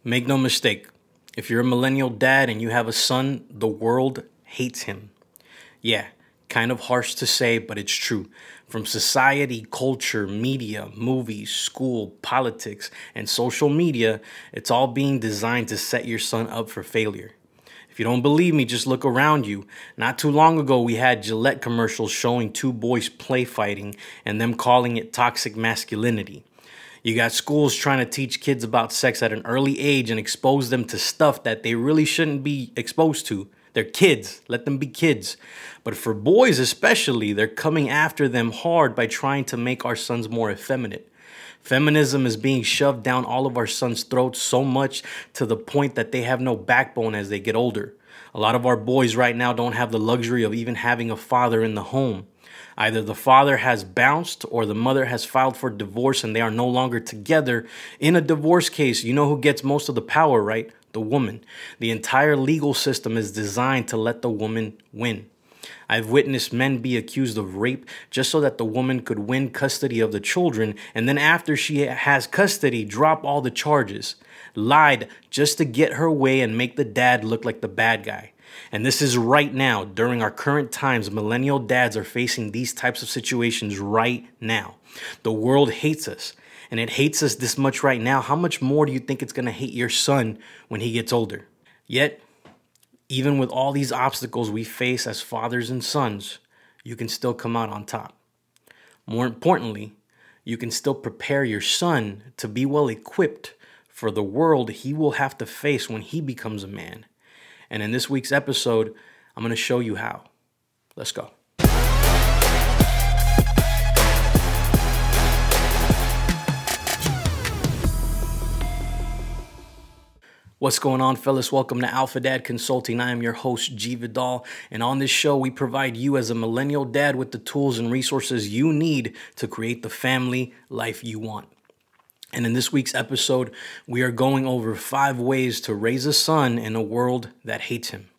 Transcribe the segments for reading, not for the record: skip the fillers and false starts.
Make no mistake, if you're a millennial dad and you have a son, the world hates him. Yeah, kind of harsh to say, but it's true. From society, culture, media, movies, school, politics, and social media, it's all being designed to set your son up for failure. If you don't believe me, just look around you. Not too long ago, we had Gillette commercials showing two boys play fighting and them calling it toxic masculinity. You got schools trying to teach kids about sex at an early age and expose them to stuff that they really shouldn't be exposed to. They're kids. Let them be kids. But for boys especially, they're coming after them hard by trying to make our sons more effeminate. Feminism is being shoved down all of our sons' throats so much to the point that they have no backbone as they get older. A lot of our boys right now don't have the luxury of even having a father in the home. Either the father has bounced or the mother has filed for divorce and they are no longer together. In a divorce case, you know who gets most of the power, right? The woman. The entire legal system is designed to let the woman win. I've witnessed men be accused of rape just so that the woman could win custody of the children, and then after she has custody, drop all the charges. Lied just to get her way and make the dad look like the bad guy. And this is right now, during our current times, millennial dads are facing these types of situations right now. The world hates us, and it hates us this much right now. How much more do you think it's going to hate your son when he gets older? Yet, even with all these obstacles we face as fathers and sons, you can still come out on top. More importantly, you can still prepare your son to be well equipped for the world he will have to face when he becomes a man. And in this week's episode, I'm going to show you how. Let's go. What's going on, fellas? Welcome to Alpha Dad Consulting. I am your host, Vidal, and on this show, we provide you as a millennial dad with the tools and resources you need to create the family life you want. And in this week's episode, we are going over 5 ways to raise a son in a world that hates him.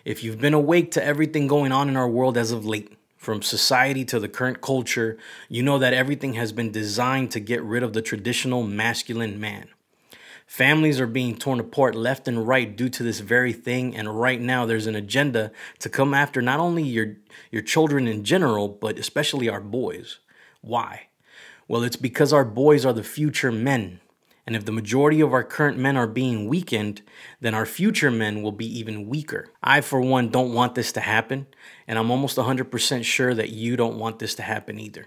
If you've been awake to everything going on in our world as of late, from society to the current culture, you know that everything has been designed to get rid of the traditional masculine man. Families are being torn apart left and right due to this very thing, and right now there's an agenda to come after not only your children in general, but especially our boys. Why? Well, it's because our boys are the future men. And if the majority of our current men are being weakened, then our future men will be even weaker. I, for one, don't want this to happen. And I'm almost 100% sure that you don't want this to happen either.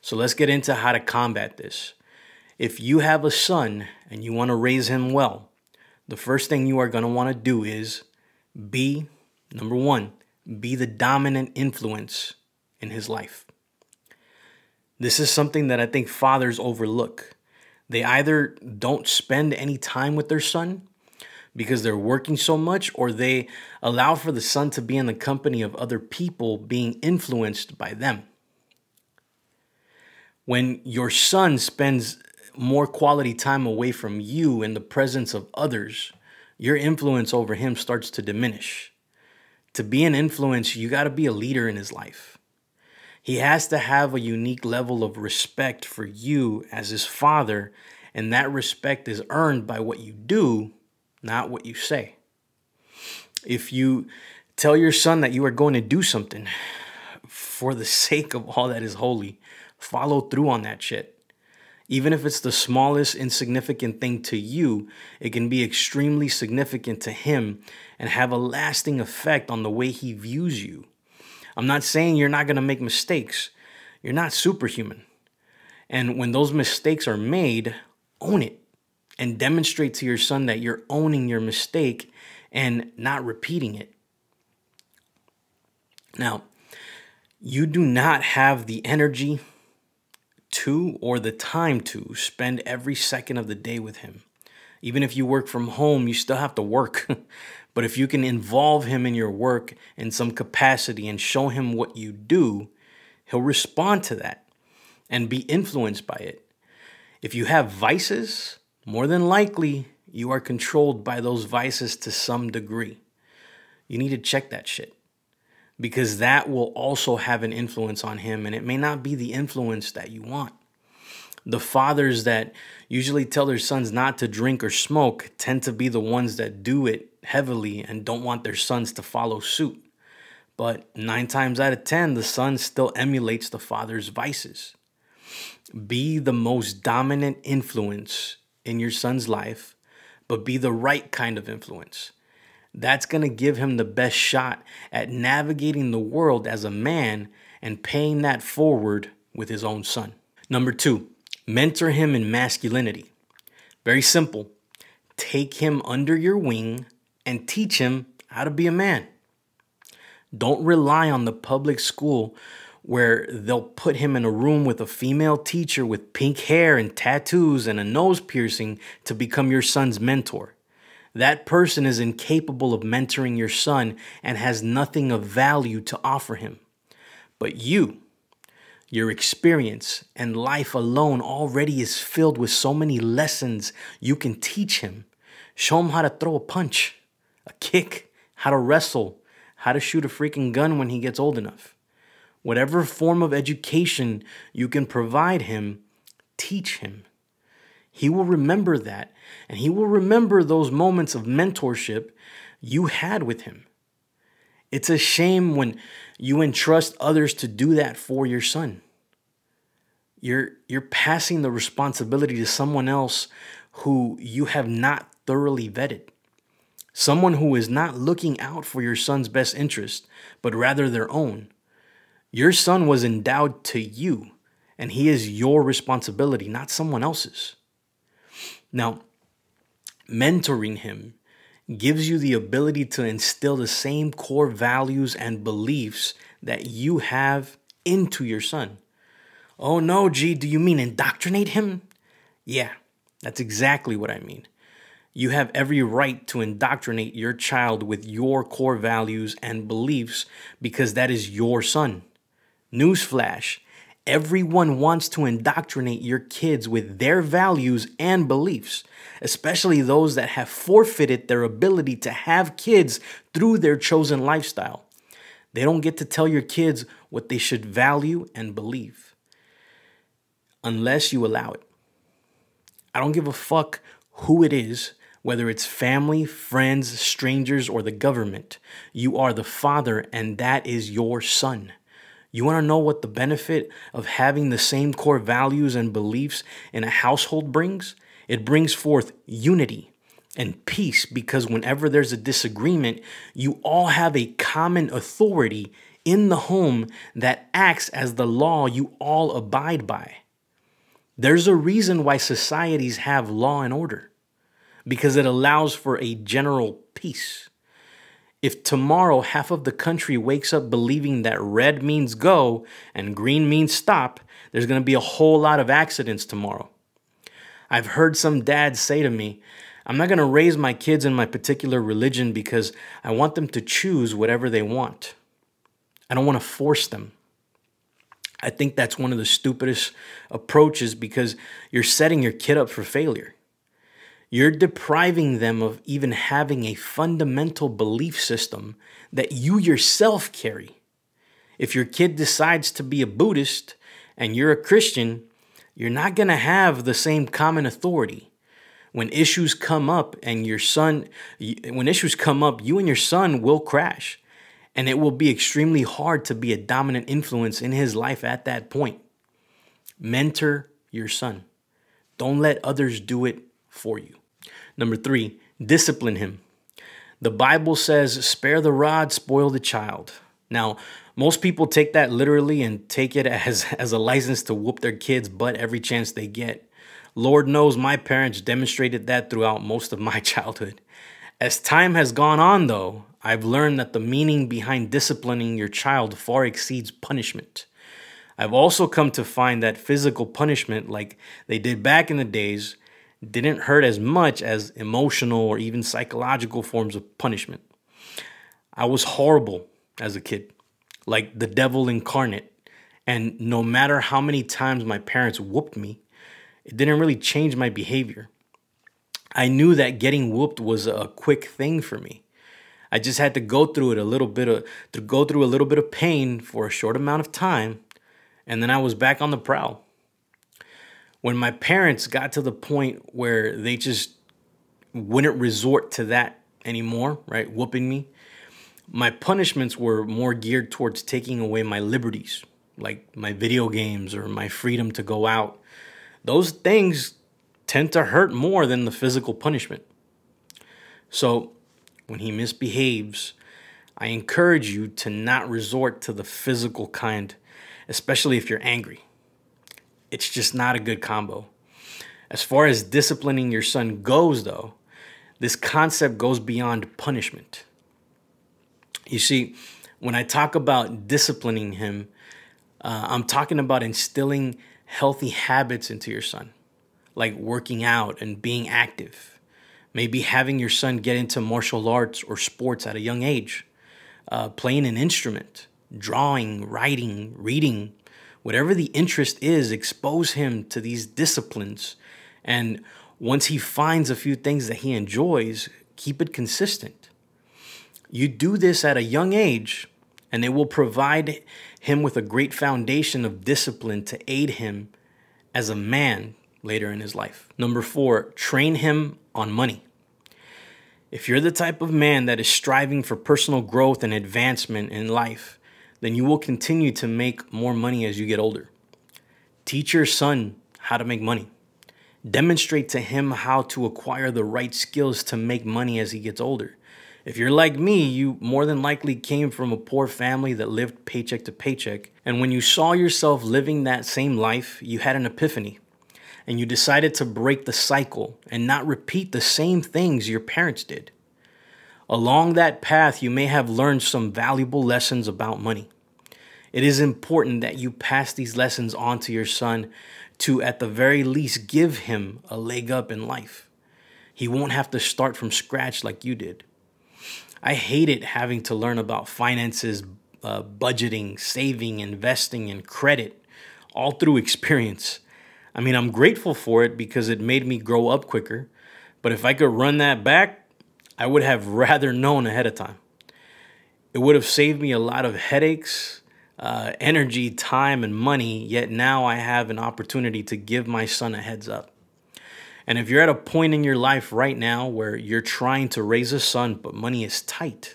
So let's get into how to combat this. If you have a son and you want to raise him well, the first thing you are going to want to do is number 1, be the dominant influence in his life. This is something that I think fathers overlook. They either don't spend any time with their son because they're working so much, or they allow for the son to be in the company of other people being influenced by them. When your son spends more quality time away from you in the presence of others, your influence over him starts to diminish. To be an influence, you got to be a leader in his life. He has to have a unique level of respect for you as his father, and that respect is earned by what you do, not what you say. If you tell your son that you are going to do something for the sake of all that is holy, follow through on that shit. Even if it's the smallest insignificant thing to you, it can be extremely significant to him and have a lasting effect on the way he views you. I'm not saying you're not going to make mistakes. You're not superhuman. And when those mistakes are made, own it and demonstrate to your son that you're owning your mistake and not repeating it. Now, you do not have the energy to or the time to spend every second of the day with him. Even if you work from home, you still have to work. But if you can involve him in your work in some capacity and show him what you do, he'll respond to that and be influenced by it. If you have vices, more than likely you are controlled by those vices to some degree. You need to check that shit, because that will also have an influence on him, and it may not be the influence that you want. The fathers that usually tell their sons not to drink or smoke tend to be the ones that do it heavily and don't want their sons to follow suit. But 9 times out of 10, the son still emulates the father's vices. Be the most dominant influence in your son's life, but be the right kind of influence. That's going to give him the best shot at navigating the world as a man and paying that forward with his own son. Number 2, mentor him in masculinity. Very simple. Take him under your wing and teach him how to be a man. Don't rely on the public school where they'll put him in a room with a female teacher with pink hair and tattoos and a nose piercing to become your son's mentor. That person is incapable of mentoring your son and has nothing of value to offer him. But your experience and life alone already is filled with so many lessons you can teach him. Show him how to throw a punch, a kick, how to wrestle, how to shoot a freaking gun when he gets old enough. Whatever form of education you can provide him, teach him. He will remember that, and he will remember those moments of mentorship you had with him. It's a shame when you entrust others to do that for your son. You're passing the responsibility to someone else who you have not thoroughly vetted. Someone who is not looking out for your son's best interest, but rather their own. Your son was endowed to you, and he is your responsibility, not someone else's. Now, mentoring him gives you the ability to instill the same core values and beliefs that you have into your son. Oh no, G, do you mean indoctrinate him? Yeah, that's exactly what I mean. You have every right to indoctrinate your child with your core values and beliefs because that is your son. Newsflash, everyone wants to indoctrinate your kids with their values and beliefs, especially those that have forfeited their ability to have kids through their chosen lifestyle. They don't get to tell your kids what they should value and believe unless you allow it. I don't give a fuck who it is, whether it's family, friends, strangers, or the government. You are the father, and that is your son. You want to know what the benefit of having the same core values and beliefs in a household brings? It brings forth unity and peace because whenever there's a disagreement, you all have a common authority in the home that acts as the law you all abide by. There's a reason why societies have law and order, because it allows for a general peace. If tomorrow half of the country wakes up believing that red means go and green means stop, there's going to be a whole lot of accidents tomorrow. I've heard some dads say to me, I'm not going to raise my kids in my particular religion because I want them to choose whatever they want. I don't want to force them. I think that's one of the stupidest approaches because you're setting your kid up for failure. You're depriving them of even having a fundamental belief system that you yourself carry. If your kid decides to be a Buddhist and you're a Christian, you're not going to have the same common authority. When issues come up you and your son will crash. And it will be extremely hard to be a dominant influence in his life at that point. Mentor your son. Don't let others do it for you. Number 3, discipline him. The Bible says, spare the rod, spoil the child. Now, most people take that literally and take it as a license to whoop their kids' butt every chance they get. Lord knows my parents demonstrated that throughout most of my childhood. As time has gone on, though, I've learned that the meaning behind disciplining your child far exceeds punishment. I've also come to find that physical punishment, like they did back in the days, didn't hurt as much as emotional or even psychological forms of punishment. I was horrible as a kid, like the devil incarnate. And no matter how many times my parents whooped me, it didn't really change my behavior. I knew that getting whooped was a quick thing for me. I just had to go through a little bit of pain for a short amount of time, and then I was back on the prowl. When my parents got to the point where they just wouldn't resort to that anymore, right, whooping me, my punishments were more geared towards taking away my liberties, like my video games or my freedom to go out. Those things tend to hurt more than the physical punishment. So when he misbehaves, I encourage you to not resort to the physical kind, especially if you're angry. It's just not a good combo. As far as disciplining your son goes, though, this concept goes beyond punishment. You see, when I talk about disciplining him, I'm talking about instilling healthy habits into your son, like working out and being active. Maybe having your son get into martial arts or sports at a young age, playing an instrument, drawing, writing, reading, whatever the interest is, expose him to these disciplines. And once he finds a few things that he enjoys, keep it consistent. You do this at a young age, and it will provide him with a great foundation of discipline to aid him as a man later in his life. Number 4, train him on money. If you're the type of man that is striving for personal growth and advancement in life, then you will continue to make more money as you get older. Teach your son how to make money. Demonstrate to him how to acquire the right skills to make money as he gets older. If you're like me, you more than likely came from a poor family that lived paycheck to paycheck. And when you saw yourself living that same life, you had an epiphany. And you decided to break the cycle and not repeat the same things your parents did. Along that path, you may have learned some valuable lessons about money. It is important that you pass these lessons on to your son to, at the very least, give him a leg up in life. He won't have to start from scratch like you did. I hated having to learn about finances, budgeting, saving, investing, and credit, all through experience. I mean, I'm grateful for it because it made me grow up quicker. But if I could run that back, I would have rather known ahead of time. It would have saved me a lot of headaches, energy, time, and money. Yet now I have an opportunity to give my son a heads up. And if you're at a point in your life right now where you're trying to raise a son, but money is tight,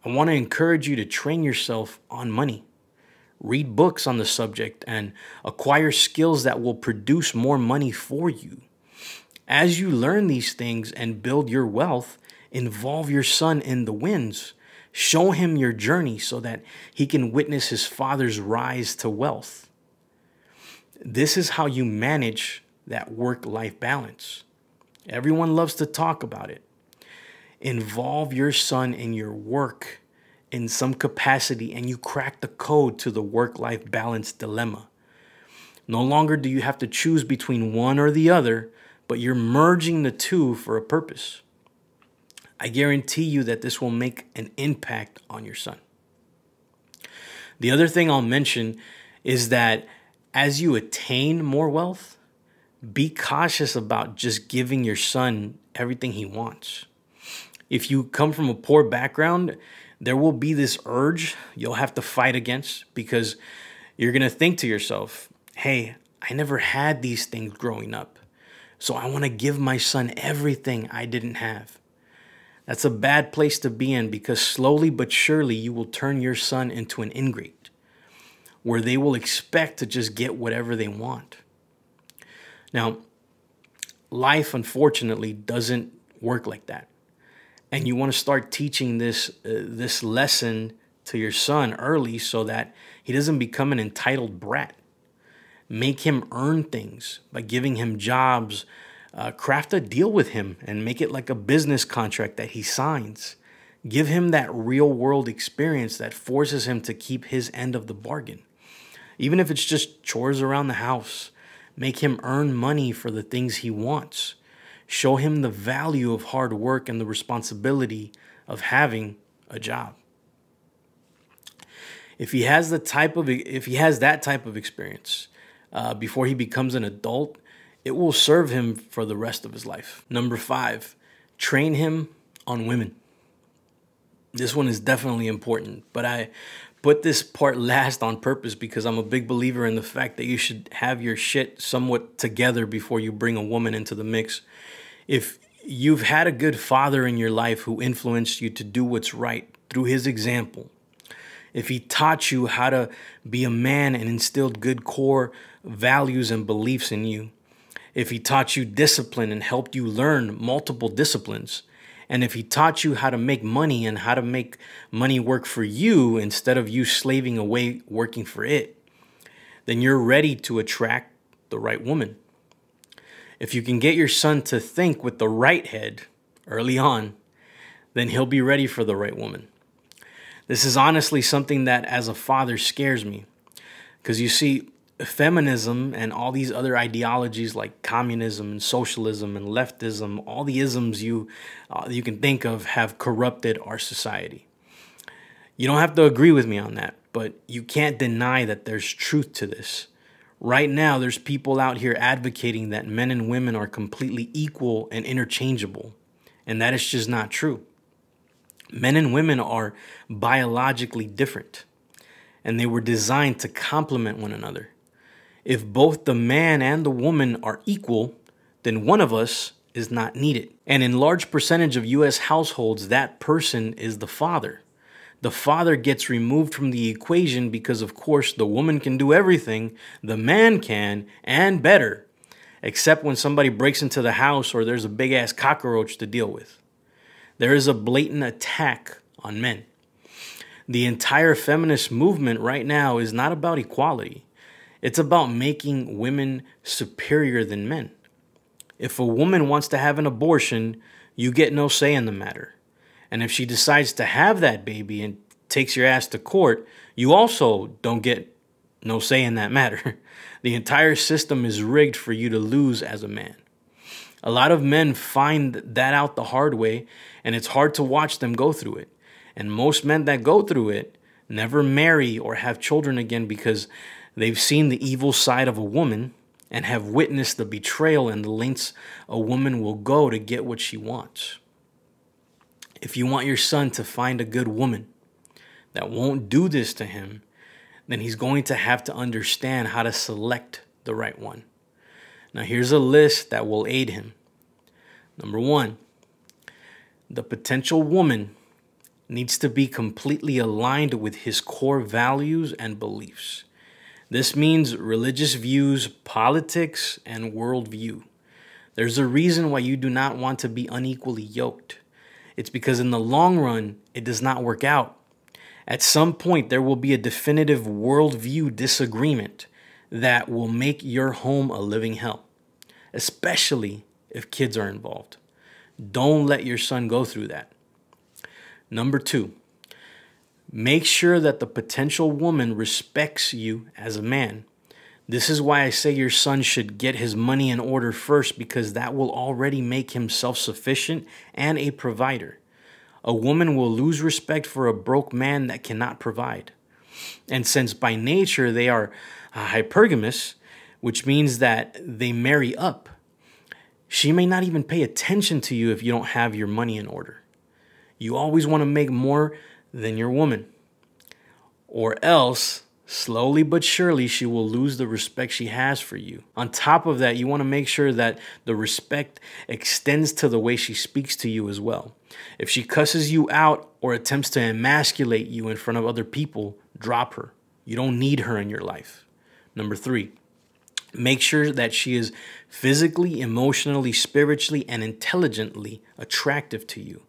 I want to encourage you to train yourself on money. Read books on the subject and acquire skills that will produce more money for you. As you learn these things and build your wealth, involve your son in the wins. Show him your journey so that he can witness his father's rise to wealth. This is how you manage that work-life balance. Everyone loves to talk about it. Involve your son in your work in some capacity, and you crack the code to the work-life balance dilemma. No longer do you have to choose between one or the other, but you're merging the two for a purpose. I guarantee you that this will make an impact on your son. The other thing I'll mention is that as you attain more wealth, be cautious about just giving your son everything he wants. If you come from a poor background, there will be this urge you'll have to fight against because you're going to think to yourself, hey, I never had these things growing up, so I want to give my son everything I didn't have. That's a bad place to be in because slowly but surely you will turn your son into an ingrate where they will expect to just get whatever they want. Now, life, unfortunately, doesn't work like that. And you want to start teaching this lesson to your son early so that he doesn't become an entitled brat. Make him earn things by giving him jobs, craft a deal with him and make it like a business contract that he signs. Give him that real world experience that forces him to keep his end of the bargain. Even if it's just chores around the house. Make him earn money for the things he wants. Show him the value of hard work and the responsibility of having a job. If he has that type of experience before he becomes an adult, it will serve him for the rest of his life. Number 5, train him on women. This one is definitely important, but I put this part last on purpose because I'm a big believer in the fact that you should have your shit somewhat together before you bring a woman into the mix. If you've had a good father in your life who influenced you to do what's right through his example, if he taught you how to be a man and instilled good core values and beliefs in you, if he taught you discipline and helped you learn multiple disciplines, and if he taught you how to make money and how to make money work for you instead of you slaving away working for it, then you're ready to attract the right woman. If you can get your son to think with the right head early on, then he'll be ready for the right woman. This is honestly something that as a father scares me. Because you see, feminism and all these other ideologies like communism and socialism and leftism, all the isms you can think of have corrupted our society. You don't have to agree with me on that, but you can't deny that there's truth to this. Right now, there's people out here advocating that men and women are completely equal and interchangeable, and that is just not true. Men and women are biologically different, and they were designed to complement one another. If both the man and the woman are equal, then one of us is not needed. And in large percentage of U.S. households, that person is the father. The father gets removed from the equation because, of course, the woman can do everything, the man can, and better, except when somebody breaks into the house or there's a big-ass cockroach to deal with. There is a blatant attack on men. The entire feminist movement right now is not about equality. It's about making women superior than men. If a woman wants to have an abortion, you get no say in the matter. And if she decides to have that baby and takes your ass to court, you also don't get no say in that matter. The entire system is rigged for you to lose as a man. A lot of men find that out the hard way, and it's hard to watch them go through it. And most men that go through it never marry or have children again because they've seen the evil side of a woman and have witnessed the betrayal and the lengths a woman will go to get what she wants. If you want your son to find a good woman that won't do this to him, then he's going to have to understand how to select the right one. Now, here's a list that will aid him. Number 1, the potential woman needs to be completely aligned with his core values and beliefs. This means religious views, politics, and worldview. There's a reason why you do not want to be unequally yoked. It's because in the long run, it does not work out. At some point, there will be a definitive worldview disagreement that will make your home a living hell, especially if kids are involved. Don't let your son go through that. Number 2, make sure that the potential woman respects you as a man. This is why I say your son should get his money in order first, because that will already make him self-sufficient and a provider. A woman will lose respect for a broke man that cannot provide. And since by nature they are hypergamous, which means that they marry up, she may not even pay attention to you if you don't have your money in order. You always want to make more than your woman, or else slowly but surely she will lose the respect she has for you. On top of that, you want to make sure that the respect extends to the way she speaks to you as well. If she cusses you out or attempts to emasculate you in front of other people, drop her. You don't need her in your life. Number 3, make sure that she is physically, emotionally, spiritually, and intelligently attractive to you.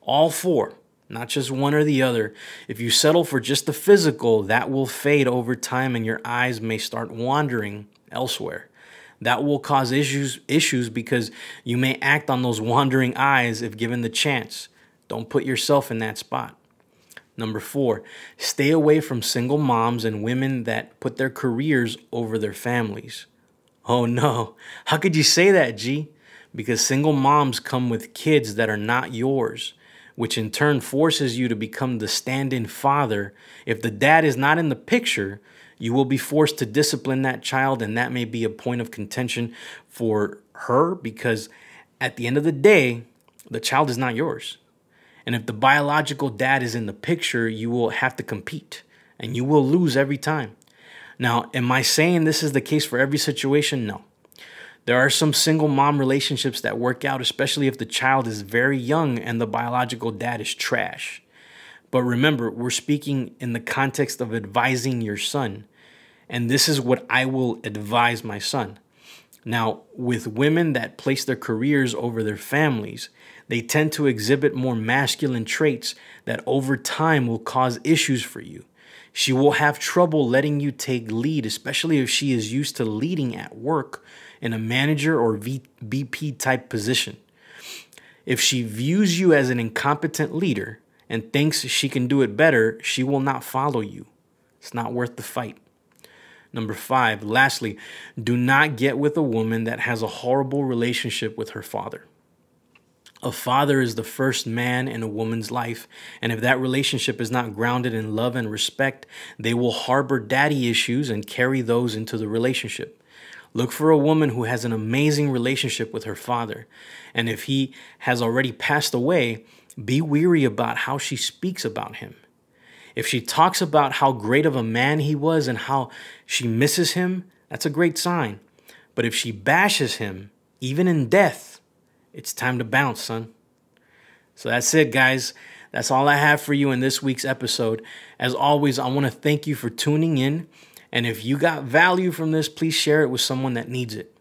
All 4. Not just one or the other. If you settle for just the physical, that will fade over time and your eyes may start wandering elsewhere. That will cause issues because you may act on those wandering eyes if given the chance. Don't put yourself in that spot. Number 4, stay away from single moms and women that put their careers over their families. Oh no, how could you say that, G? Because single moms come with kids that are not yours, which in turn forces you to become the stand-in father. If the dad is not in the picture, you will be forced to discipline that child, and that may be a point of contention for her because at the end of the day, the child is not yours. And if the biological dad is in the picture, you will have to compete. and you will lose every time. Now, am I saying this is the case for every situation? No. There are some single mom relationships that work out, especially if the child is very young and the biological dad is trash. But remember, we're speaking in the context of advising your son. And this is what I will advise my son. Now, with women that place their careers over their families, they tend to exhibit more masculine traits that over time will cause issues for you. She will have trouble letting you take lead, especially if she is used to leading at work in a manager or VP type position. If she views you as an incompetent leader and thinks she can do it better, she will not follow you. It's not worth the fight. Number 5, lastly, do not get with a woman that has a horrible relationship with her father. A father is the first man in a woman's life, and if that relationship is not grounded in love and respect, they will harbor daddy issues and carry those into the relationship. Look for a woman who has an amazing relationship with her father, and if he has already passed away, be wary about how she speaks about him. If she talks about how great of a man he was and how she misses him, that's a great sign. But if she bashes him, even in death, it's time to bounce, son. So that's it, guys. That's all I have for you in this week's episode. As always, I want to thank you for tuning in. And if you got value from this, please share it with someone that needs it.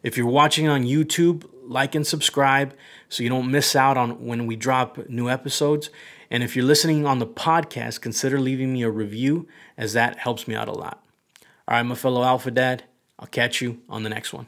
If you're watching on YouTube, like and subscribe so you don't miss out on when we drop new episodes. And if you're listening on the podcast, consider leaving me a review, as that helps me out a lot. All right, my fellow Alpha Dad, I'll catch you on the next one.